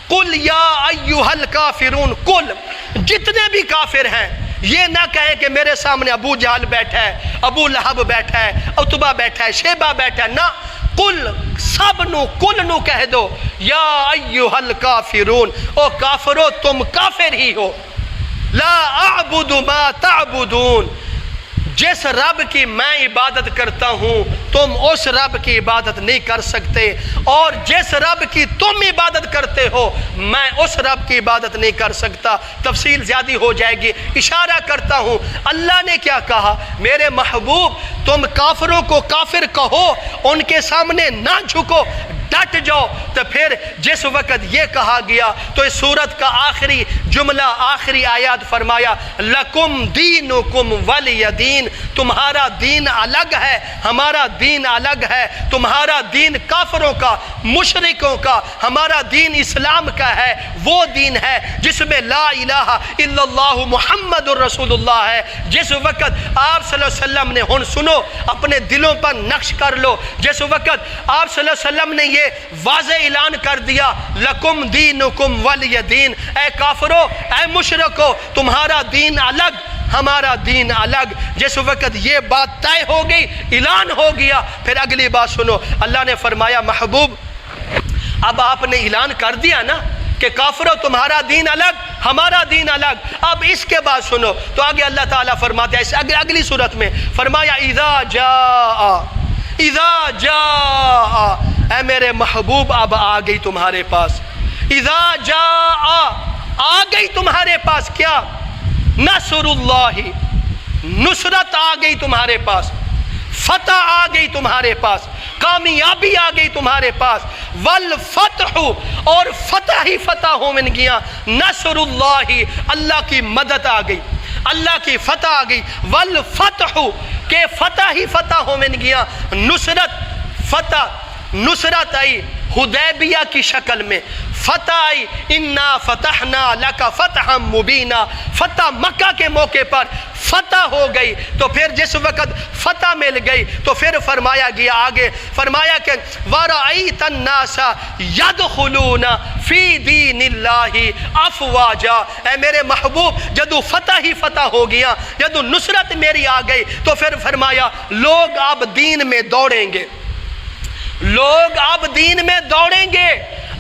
قل یا ایھا الکافرون، قل جتنے بھی کافر ہیں یہ نہ کہیں کہ میرے سامنے ابو جہل بیٹھا ہے، ابو لہب بیٹھا ہے، عتبہ بیٹھا ہے، شیبہ بیٹھا ہے، نہ، قل سب نو کل نو کہہ دو یا ایھا الکافرون، او کافرو تم کافر ہی ہو۔ لا اعبد ما تعبدون، جس رب کی میں عبادت کرتا ہوں تم اس رب کی عبادت نہیں کر سکتے، اور جس رب کی تم عبادت کرتے ہو میں اس رب کی عبادت نہیں کر سکتا۔ تفصیل زیادہ ہو جائے گی، اشارہ کرتا ہوں اللہ نے کیا کہا، میرے محبوب تم کافروں کو کافر کہو، ان کے سامنے نہ جھکو، ڈٹ جاؤ۔ تو پھر جس وقت یہ کہا گیا تو اس سورت کا آخری جملہ، آخری آیات فرمایا لکم دینکم ولی دین، تمہارا دین الگ ہے، ہمارا دین الگ ہے، تمہارا دین کافروں کا، مشرکوں کا، ہمارا دین اسلام کا ہے، وہ دین ہے جس میں لا الہ الا اللہ محمد الرسول اللہ ہے۔ جس وقت آپ صلی اللہ علیہ وسلم نے، ہن سنو، اپنے دلوں پر نقش کر لو، جس وقت آپ صلی اللہ علیہ وسلم نے یہ واضح اعلان کر دیا لکم دینکم ولی دین، اے کافرو، اے مشرکو، تمہارا دین الگ، ہمارا دین الگ، جس وقت یہ بات طے ہو گئی، اعلان ہو گیا، پھر اگلی بات سنو، اللہ نے فرمایا محبوب اب آپ نے اعلان کر دیا نا کہ کافرو تمہارا دین الگ، ہمارا دین الگ، اب اس کے بعد سنو تو آگے اللہ تعالیٰ فرماتے ہیں اگلی صورت میں فرمایا اذا جاء، اے میرے محبوب اب آ گئی تمہارے پاس، اذا جاء، آ گئی تمہارے پاس کیا؟ نصر اللہ، نصرت آ گئی تمہارے پاس، فتح آ گئی تمہارے پاس، کامیابی آ گئی تمہارے پاس، والفتح، اور فتح ہی فتح ہو من گیا، نصر اللہ، اللہ کی مدد آ گئی، اللہ کی فتح آ گئی، والفتح، کہ فتح ہی فتح ہو من گیا، نصرت، فتح، نصرت آئی حدیبیہ کی شکل میں، فتح آئی انا فتحنا لک فتحا مبینا، فتح مکہ کے موقع پر فتح ہو گئی، تو پھر جس وقت فتح مل گئی تو پھر فرمایا گیا آگے، فرمایا کہ وَرَأَيْتَ النَّاسَ يَدْخُلُونَ فِي دِينِ اللَّهِ أَفْوَاجًا، اے میرے محبوب جدو فتح ہی فتح ہو گیا، جدو نصرت میری آ گئی تو پھر فرمایا لوگ اب دین میں دوڑیں گے، لوگ اب دین میں دوڑیں گے۔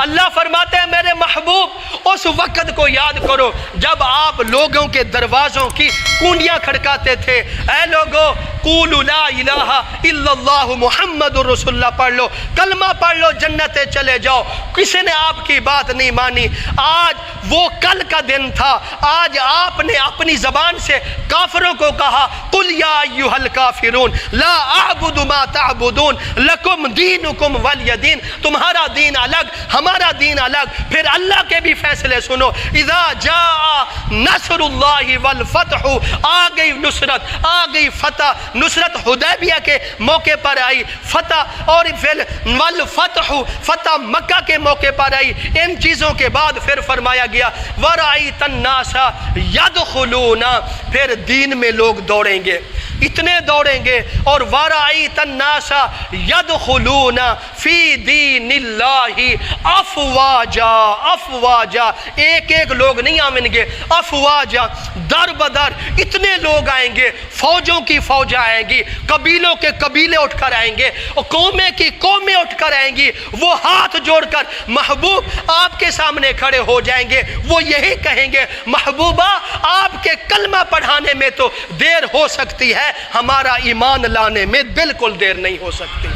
اللہ فرماتے ہیں میرے محبوب اس وقت کو یاد کرو جب آپ لوگوں کے دروازوں کی کنڈیاں کھڑکاتے تھے، اے لوگو قولوا لا الہ الا اللہ محمد الرسول اللہ پڑھ لو، کلمہ پڑھ لو، جنت چلے جاؤ، کسی نے آپ کی بات نہیں مانی۔ آج وہ کل کا دن تھا، آج آپ نے اپنی زبان سے کافروں کو کہا قل یا ایھا الکافرون لا اعبد ما تعبدون لکم دینکم ولی دین، تمہارا دین الگ، ہمارا دین الگ۔ پھر اللہ کے بھی فیصلے سنو، اذا جاء نصر اللہ والفتح، آ گئی نصرت، آ گئی فتح، نصرت حدیبیہ کے موقع پر آئی، فتح اور پھر والفتح، فتح مکہ کے موقع پر آئی۔ ان چیزوں کے بعد پھر فرمایا گیا وَرَأَيْتَ النَّاسَ يَدْخُلُونَ، پھر دین میں لوگ دوڑیں گے، اتنے دوڑیں گے، اور وَرَأَيْتَ النَّاسَ يَدْخُلُونَ فِي دِينِ اللَّهِ افواجا، افواجا، ایک ایک لوگ نہیں آئیں گے، افواجا، در بدر اتنے لوگ آئیں گے، فوجوں کی فوج آئیں گی، قبیلوں کے قبیلے اٹھ کر آئیں گے، قومیں کی قومیں اٹھ کر آئیں گی، وہ ہاتھ جوڑ کر محبوب آپ کے سامنے کھڑے ہو جائیں گے، وہ یہی کہیں گے محبوبہ آپ کے کلمہ پڑھانے میں تو دیر ہو سکتی ہے، ہمارا ایمان لانے میں بالکل دیر نہیں ہو سکتی۔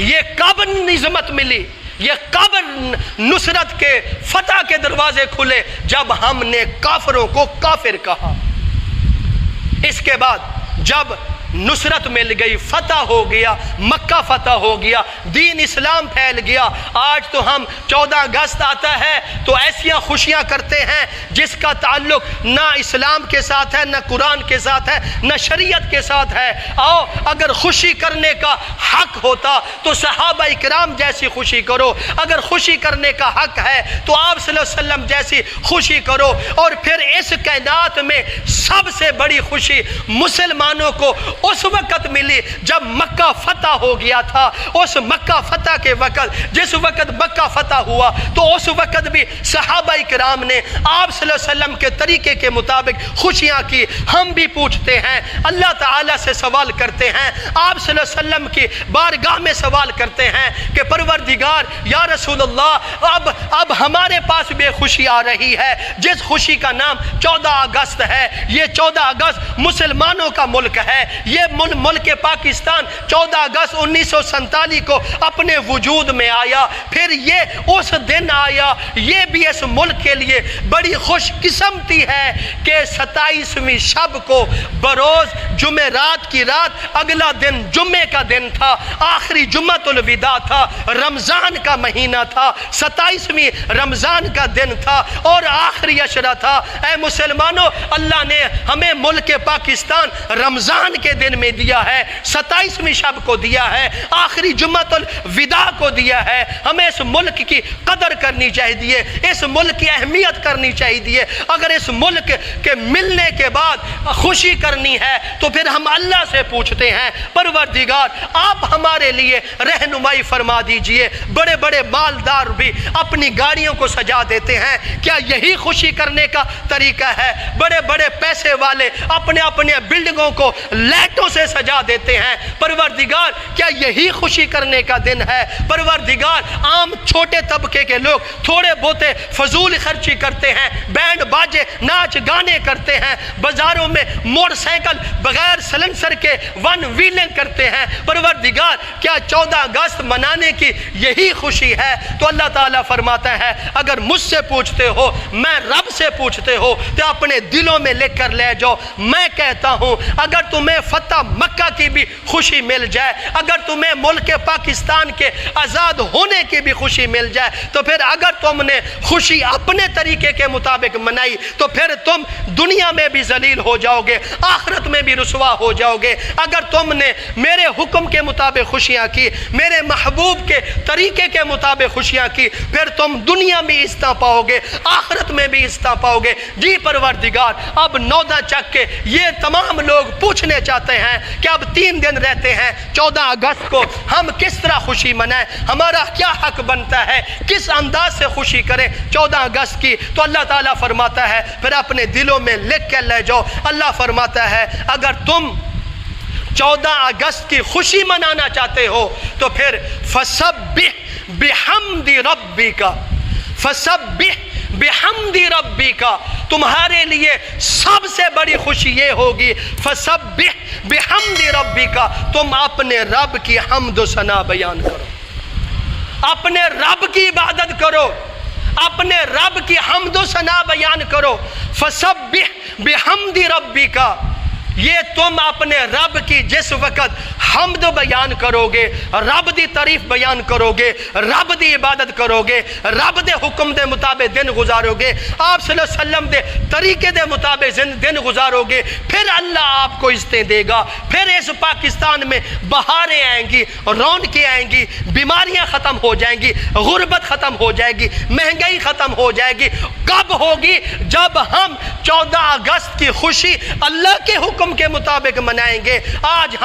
یہ کب نظمت ملی، یہ کب نصرت کے فتح کے دروازے کھلے؟ جب ہم نے کافروں کو کافر کہا۔ اس کے بعد جب نصرت مل گئی، فتح ہو گیا، مکہ فتح ہو گیا، دین اسلام پھیل گیا۔ آج تو ہم 14 اگست آتا ہے تو ایسیاں خوشیاں کرتے ہیں جس کا تعلق نہ اسلام کے ساتھ ہے، نہ قرآن کے ساتھ ہے، نہ شریعت کے ساتھ ہے۔ آؤ اگر خوشی کرنے کا حق ہوتا تو صحابہ اکرام جیسی خوشی کرو، اگر خوشی کرنے کا حق ہے تو آپ صلی اللہ علیہ وسلم جیسی خوشی کرو۔ اور پھر اس کائنات میں سب سے بڑی خوشی مسلمانوں کو اس وقت ملی جب مکہ فتح ہو گیا تھا۔ اس مکہ فتح کے وقت، جس وقت مکہ فتح ہوا تو اس وقت بھی صحابہ اکرام نے آپ صلی اللہ علیہ وسلم کے طریقے کے مطابق خوشیاں کی۔ ہم بھی پوچھتے ہیں، اللہ تعالیٰ سے سوال کرتے ہیں، آپ صلی اللہ علیہ وسلم کی بارگاہ میں سوال کرتے ہیں کہ پروردگار یا رسول اللہ اب ہمارے پاس بھی خوشی آ رہی ہے جس خوشی کا نام 14 اگست ہے۔ یہ 14 اگست مسلمانوں کا ملک ہے، یہ ملک پاکستان 14 اگست 1947 کو اپنے وجود میں آیا۔ پھر یہ اس دن آیا، یہ بھی اس ملک کے لیے بڑی خوش قسمتی ہے کہ 27ویں شب کو بروز جمعرات کی رات، اگلا دن جمعے کا دن تھا، آخری جمعۃ الوداع تھا، رمضان کا مہینہ تھا، 27ویں رمضان کا دن تھا اور آخری عشرہ تھا۔ اے مسلمانوں، اللہ نے ہمیں ملک پاکستان رمضان کے دن میں دیا ہے، 27ویں شب کو دیا ہے، آخری جمعۃ الوداع کو دیا ہے۔ ہمیں اس ملک کی قدر کرنی چاہیے، اس ملک کی اہمیت کرنی چاہیے۔ اگر اس ملک کے ملنے کے بعد خوشی کرنی ہے تو پھر ہم اللہ سے پوچھتے ہیں پروردگار آپ ہمارے لیے رہنمائی فرما دیجئے۔ بڑے بڑے مالدار بھی اپنی گاڑیوں کو سجا دیتے ہیں، کیا یہی خوشی کرنے کا طریقہ ہے؟ بڑے بڑے پیسے والے اپنے اپنے بلڈنگوں کو لائٹوں سے سجا دیتے ہیں، پروردگار کیا یہی خوشی کرنے کا دن ہے؟ پروردگار عام چھوٹے طبقے کے لوگ تھوڑے بہتے فضول خرچی کرتے ہیں، بینڈ باجے ناچ گانے کرتے ہیں، بازاروں میں موٹر سائیکل بغیر سلنسر کے ون ویلنگ کرتے ہیں، پروردگار کیا 14 اگست منانے کی یہی خوشی ہے؟ تو اللہ تعالیٰ فرماتا ہے اگر مجھ سے پوچھتے ہو، میں رب سے پوچھتے ہو تو اپنے دلوں میں لکھ کر لے جاؤ۔ میں کہتا ہوں اگر تمہیں فتح مکہ کی بھی خوشی مل جائے، اگر تمہیں ملک پاکستان کے آزاد ہونے کی بھی خوشی مل جائے، تو پھر اگر تم نے خوشی اپنے طریقے کے مطابق منائی تو پھر تم دنیا میں بھی ذلیل ہو جاؤ گے، آخرت میں بھی رسوا ہو جاؤ گے۔ اگر تم نے میرے حکم کے مطابق خوشیاں کی، میرے محبوب کے طریقے کے مطابق خوشیاں کی، پھر تم دنیا میں عزت پاؤ گے، آخرت میں بھی عزت پاؤ گے۔ جی پروردگار اب نودا چک کے یہ تمام لوگ پوچھنے چاہتے ہیں کہ اب 3 دن رہتے ہیں 14 اگست کو ہم کس طرح خوشی منائیں، ہمارا کیا حق بنتا ہے، کس انداز سے خوشی کریں 14 اگست کی؟ تو اللہ تعالیٰ فرماتا ہے پھر اپنے دلوں میں لکھ کے لے جاؤ۔ اللہ فرماتا ہے اگر تم 14 اگست کی خوشی منانا چاہتے ہو تو پھر فسبح بحمد ربک، فسبح بحمد ربک، تمہارے لیے سب سے بڑی خوشی یہ ہوگی فسبح بحمد ربک، تم اپنے رب کی حمد و ثنا بیان کرو، اپنے رب کی عبادت کرو، اپنے رب کی حمد و ثنا بیان کرو۔ فسبح بحمد ربک، یہ تم اپنے رب کی جس وقت حمد بیان کرو گے، رب دی تعریف بیان کرو گے، رب دی عبادت کرو گے، رب دے حکم دے مطابق دن گزارو گے، آپ صلی اللہ علیہ وسلم دے طریقے دے مطابق دن گزارو گے، پھر اللہ آپ کو عزتیں دے گا، پھر اس پاکستان میں بہاریں آئیں گی، رونقیں آئیں گی، بیماریاں ختم ہو جائیں گی، غربت ختم ہو جائے گی، مہنگائی ختم ہو جائے گی۔ کب ہوگی؟ جب ہم 14 اگست کی خوشی اللہ کے حکم کے مطابق منائیں گے۔ آج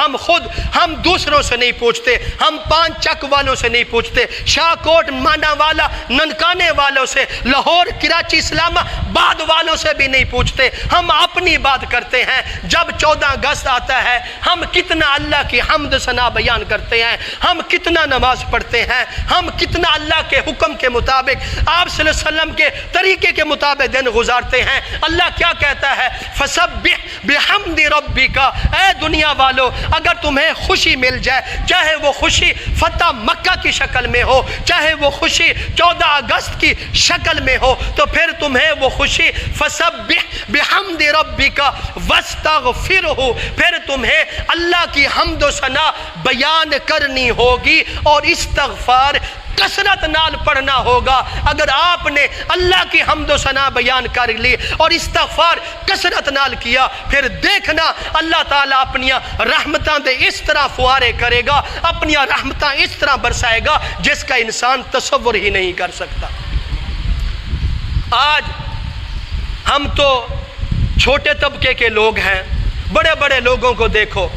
ہم دوسروں سے نہیں پوچھتے، ہم 5 چک والوں سے نہیں پوچھتے، شاہ کوٹ مانا والا ننکانے والوں سے، لاہور کراچی اسلام آباد والوں سے بھی نہیں پوچھتے، ہم اپنی بات کرتے ہیں۔ جب 14 اگست آتا ہے ہم کتنا اللہ کی حمد ثنا بیان کرتے ہیں، ہم کتنا نماز پڑھتے ہیں، ہم کتنا اللہ کے حکم کے مطابق آپ صلی اللہ علیہ وسلم کے طریقے کے مطابق دن گزارتے ہیں۔ اللہ کیا کہتا ہے؟ فسبح بحمد ربک، اے دنیا والو اگر تمہیں خوشی مل جائے، چاہے وہ خوشی فتح مکہ کی شکل میں ہو، چاہے وہ خوشی 14 اگست کی شکل میں ہو، تو پھر تمہیں وہ خوشی فسبح بحمد ربک واستغفرہ، پھر تمہیں اللہ کی حمد و ثنا بیان کرنی ہوگی اور استغفار کثرت نال پڑھنا ہوگا۔ اگر آپ نے اللہ کی حمد و ثنا بیان کر لی اور استغفار کثرت نال کیا، پھر دیکھنا اللہ تعالیٰ اپنی رحمتاں دے اس طرح فوارے کرے گا، اپنی رحمتاں اس طرح برسائے گا جس کا انسان تصور ہی نہیں کر سکتا۔ آج ہم تو چھوٹے طبقے کے لوگ ہیں، بڑے بڑے لوگوں کو دیکھو،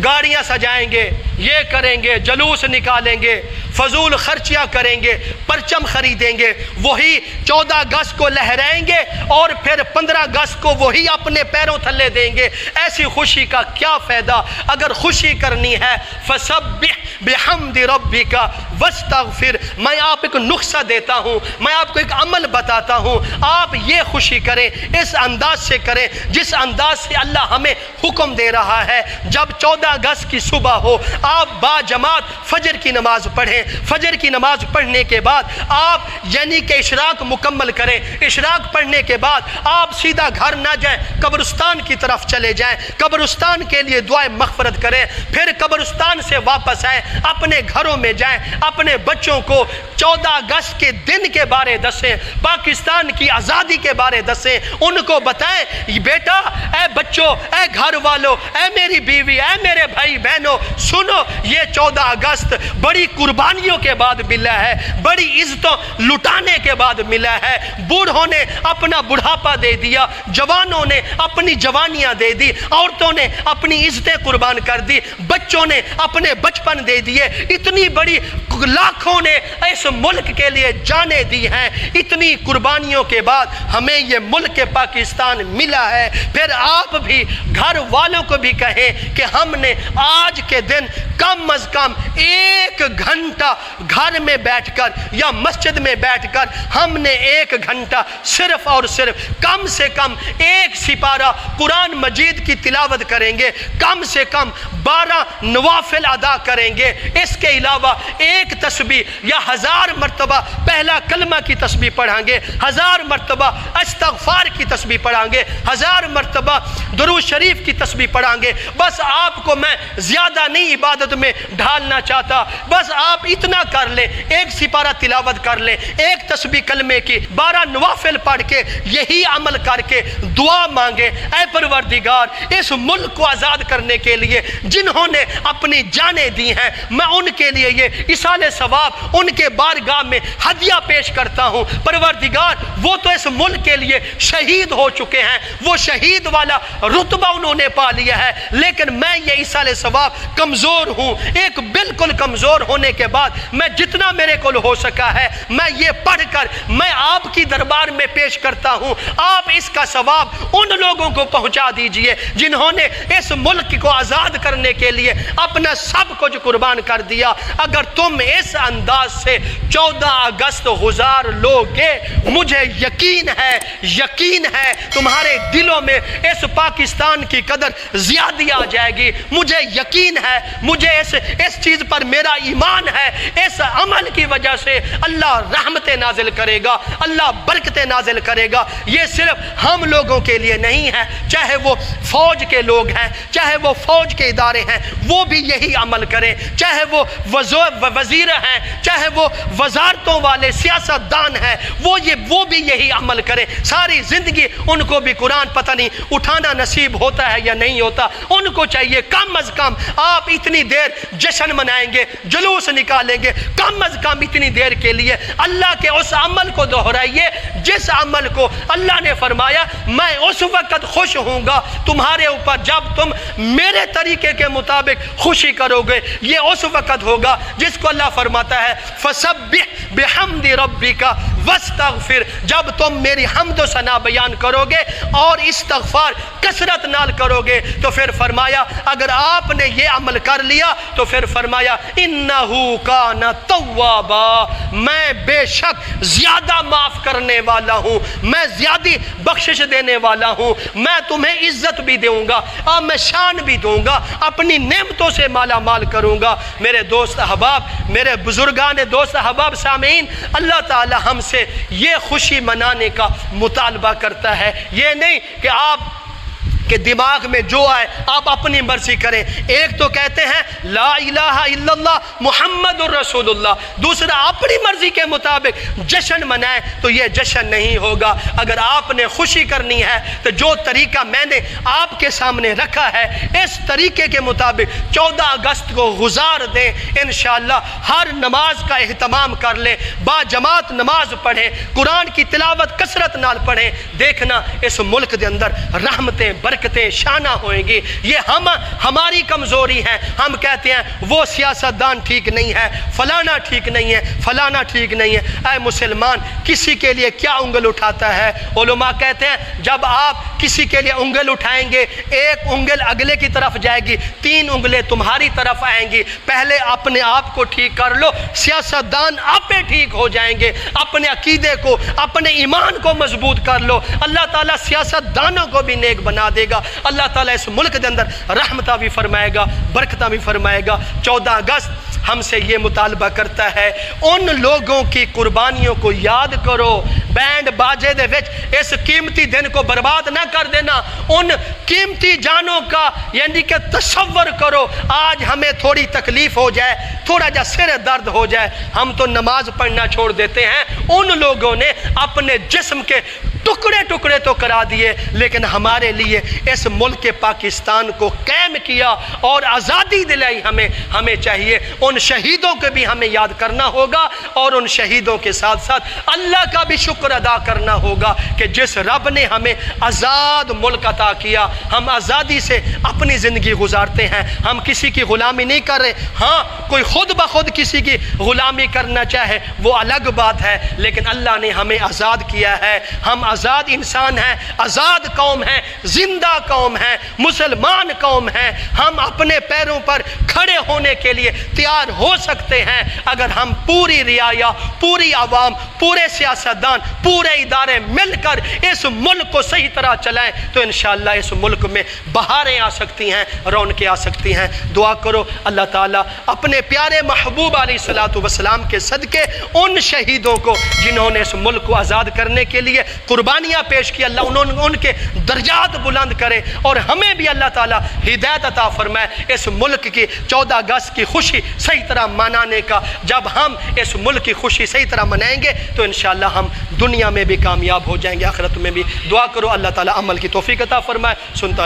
گاڑیاں سجائیں گے، یہ کریں گے، جلوس نکالیں گے، فضول خرچیاں کریں گے، پرچم خریدیں گے، وہی 14 اگست کو لہرائیں گے اور پھر 15 اگست کو وہی اپنے پیروں تھلے دیں گے۔ ایسی خوشی کا کیا فائدہ؟ اگر خوشی کرنی ہے فسبح بحمد ربک واستغفر، میں آپ ایک نسخہ دیتا ہوں، میں آپ کو ایک عمل بتاتا ہوں، آپ یہ خوشی کریں، اس انداز سے کریں جس انداز سے اللہ ہمیں حکم دے رہا ہے۔ جب 14 اگست کی صبح ہو، آپ با جماعت فجر کی نماز پڑھیں، فجر کی نماز پڑھنے کے بعد آپ یعنی کہ اشراق مکمل کریں، اشراق پڑھنے کے بعد آپ سیدھا گھر نہ جائیں، قبرستان کی طرف چلے جائیں، قبرستان کے لیے دعائیں مغفرت کریں، پھر قبرستان سے واپس آئیں، اپنے گھروں میں جائیں، اپنے بچوں کو 14 اگست کے دن کے بارے دسیں، پاکستان کی آزادی کے بارے دسیں، ان کو بتائیں بیٹا، اے بچوں، اے گھر والوں، اے میری بیوی، اے میرے بھائی بہنوں، سنو، یہ 14 اگست بڑی قربانیوں کے بعد ملا ہے، بڑی عزتوں لٹانے کے بعد ملا ہے۔ بوڑھوں نے اپنا بڑھاپا دے دیا، جوانوں نے اپنی جوانیاں دے دی، عورتوں نے اپنی عزتیں قربان کر دی، بچوں نے اپنے بچپن دے دیے، اتنی بڑی لاکھوں نے اس ملک کے لیے جانیں دی ہیں۔ اتنی قربانیوں کے بعد ہمیں یہ ملک پاکستان ملا ہے۔ پھر آپ بھی گھر والوں کو بھی کہیں کہ ہم نے آج کے دن کم از کم 1 گھنٹہ گھر میں بیٹھ کر یا مسجد میں بیٹھ کر ہم نے 1 گھنٹہ صرف اور صرف کم سے کم 1 سپارہ قرآن مجید کی تلاوت کریں گے، کم سے کم 12 نوافل ادا کریں گے۔ اس کے علاوہ 1 تسبیح یا 1000 مرتبہ پہلا کلمہ کی تسبیح پڑھیں گے، 1000 مرتبہ استغفار کی تسبیح پڑھیں گے، 1000 مرتبہ درود شریف کی تسبیح پڑھیں گے۔ بس آپ کو میں زیادہ نہیں عبادت میں ڈھالنا چاہتا، بس آپ اتنا کر لیں، 1 سپارہ تلاوت کر لیں، 1 تسبیح کلمے کی، 12 نوافل پڑھ کے یہی عمل کر کے دعا مانگے، اے پروردگار اس ملک کو آزاد کرنے کے لیے جنہوں نے اپنی جانیں دی ہیں، میں ان کے لیے یہ ایصال ثواب ان کے بارگاہ میں ہدیہ پیش کرتا ہوں۔ پروردگار وہ تو اس ملک کے لیے شہید ہو چکے ہیں، وہ شہید والا رتبہ انہوں نے پا لیا ہے، لیکن میں یہ ایصال ثواب کمزور ہوں، ایک بالکل کمزور ہونے کے بعد میں جتنا میرے کو ہو سکا ہے میں یہ پڑھ کر میں آپ کی دربار میں پیش کرتا ہوں۔ آپ اس کا ثواب ان لوگوں کو پہنچا دیجئے جنہوں نے اس ملک کو آزاد کرنے کے لیے اپنا سب کچھ قربان کر دیا۔ اگر تم اس انداز سے 14 اگست گزار لوگے، مجھے یقین ہے تمہارے دلوں میں اس پاکستان کی قدر زیادہ آ جائے گی۔ مجھے یقین ہے، مجھے اس چیز پر میرا ایمان ہے، اس عمل کی وجہ سے اللہ رحمتیں نازل کرے گا، اللہ برکتیں نازل کرے گا۔ یہ صرف ہم لوگوں کے لیے نہیں ہے، چاہے وہ فوج کے لوگ ہیں، چاہے وہ فوج کے ادارے ہیں، وہ بھی یہی عمل کریں، چاہے وہ وزیر ہیں، چاہے وہ وزارتوں والے سیاستدان ہیں، وہ بھی یہی عمل کریں۔ ساری زندگی ان کو بھی قرآن پتہ نہیں اٹھانا نصیب ہوتا ہے یا نہیں ہوتا، ان کو چاہیے کم از کم آپ اتنی دیر جشن منائیں گے، جلوس نکالیں گے، کم از کم اتنی دیر کے لیے اللہ کے اس عمل کو دہرائیے جس عمل کو اللہ نے فرمایا میں اس وقت خوش ہوں گا تمہارے اوپر جب تم میرے طریقے کے مطابق خوشی کرو گے۔ یہ اس وقت ہوگا جس کو اللہ فرماتا ہے فسبح بحمد ربک واستغفر، جب تم میری حمد و ثنا بیان کرو گے اور استغفار کثرت نال کرو گے تو پھر فرمایا اگر آپ نے یہ عمل کر لیا تو پھر فرمایا انہو کان توابا، میں بے شک زیادہ معاف کرنے والا ہوں، میں زیادہ بخشش دینے والا ہوں، میں تمہیں عزت بھی دوں گا اور میں شان بھی دوں گا، اپنی نعمتوں سے مالا مال کروں گا۔ میرے دوست احباب، میرے بزرگان دوست احباب سامعین، اللہ تعالی ہم سے یہ خوشی منانے کا مطالبہ کرتا ہے، یہ نہیں کہ آپ کہ دماغ میں جو آئے آپ اپنی مرضی کریں۔ ایک تو کہتے ہیں لا الہ الا اللہ محمد الرسول اللہ، دوسرا اپنی مرضی کے مطابق جشن منائیں تو یہ جشن نہیں ہوگا۔ اگر آپ نے خوشی کرنی ہے تو جو طریقہ میں نے آپ کے سامنے رکھا ہے اس طریقے کے مطابق 14 اگست کو گزار دیں، انشاءاللہ ہر نماز کا اہتمام کر لیں، با جماعت نماز پڑھیں، قرآن کی تلاوت کثرت نال پڑھیں، دیکھنا اس ملک دے اندر رحمتیں برکتیں شانہ ہوئیں گی۔ یہ ہماری کمزوری ہے، ہم کہتے ہیں وہ سیاستدان ٹھیک نہیں ہے، فلانا ٹھیک نہیں ہے، فلانا ٹھیک نہیں ہے۔ اے مسلمان، کسی کے لیے کیا انگل اٹھاتا ہے؟ علماء کہتے ہیں جب آپ کسی کے لیے انگل اٹھائیں گے، ایک انگل اگلے کی طرف جائے گی، 3 انگلیں تمہاری طرف آئیں گی۔ پہلے اپنے آپ کو ٹھیک کر لو، سیاستدان آپ پہ ٹھیک ہو جائیں گے۔ اپنے عقیدے کو، اپنے ایمان کو مضبوط کر لو، اللہ تعالیٰ سیاستدانوں کو بھی نیک بنا دے گا۔ گا، اللہ تعالیٰ اس ملک کے اندر رحمتہ بھی فرمائے گا، برکتہ بھی فرمائے گا۔ 14 اگست ہم سے یہ مطالبہ کرتا ہے، ان لوگوں کی قربانیوں کو یاد کرو، بینڈ باجے دے وچ اس قیمتی دن کو برباد نہ کر دینا، ان قیمتی جانوں کا یعنی کہ تصور کرو۔ آج ہمیں تھوڑی تکلیف ہو جائے، تھوڑا جا سر درد ہو جائے، ہم تو نماز پڑھنا چھوڑ دیتے ہیں۔ ان لوگوں نے اپنے جسم کے ٹکڑے ٹکڑے تو کرا دیے، لیکن ہمارے لیے اس ملک پاکستان کو قائم کیا اور آزادی دلائی۔ ہمیں چاہیے ان شہیدوں کو بھی ہمیں یاد کرنا ہوگا، اور ان شہیدوں کے ساتھ ساتھ اللہ کا بھی شکر ادا کرنا ہوگا کہ جس رب نے ہمیں آزاد ملک عطا کیا، ہم آزادی سے اپنی زندگی گزارتے ہیں، ہم کسی کی غلامی نہیں کر رہے۔ ہاں کوئی خود بخود کسی کی غلامی کرنا چاہے وہ الگ بات ہے، لیکن اللہ نے ہمیں آزاد کیا ہے، ہم آزاد انسان ہیں، آزاد قوم ہیں، زندہ قوم ہیں، مسلمان قوم ہیں۔ ہم اپنے پیروں پر کھڑے ہونے کے لیے تیار ہو سکتے ہیں اگر ہم پوری رعایا، پوری عوام، پورے سیاستدان، پورے ادارے مل کر اس ملک کو صحیح طرح چلائیں تو انشاءاللہ اس ملک میں بہاریں آ سکتی ہیں، رونقیں آ سکتی ہیں۔ دعا کرو اللہ تعالیٰ اپنے پیارے محبوب علیہ الصلوۃ والسلام کے صدقے ان شہیدوں کو جنہوں نے اس ملک کو آزاد کرنے کے لیے قربانیاں پیش کی، اللہ ان کے درجات بلند کرے، اور ہمیں بھی اللہ تعالیٰ ہدایت عطا فرمائے اس ملک کی 14 اگست کی خوشی صحیح طرح منانے کا۔ جب ہم اس ملک کی خوشی صحیح طرح منائیں گے تو انشاءاللہ ہم دنیا میں بھی کامیاب ہو جائیں گے، آخرت میں بھی۔ دعا کرو اللہ تعالیٰ عمل کی توفیق عطا فرمائے۔ سنتا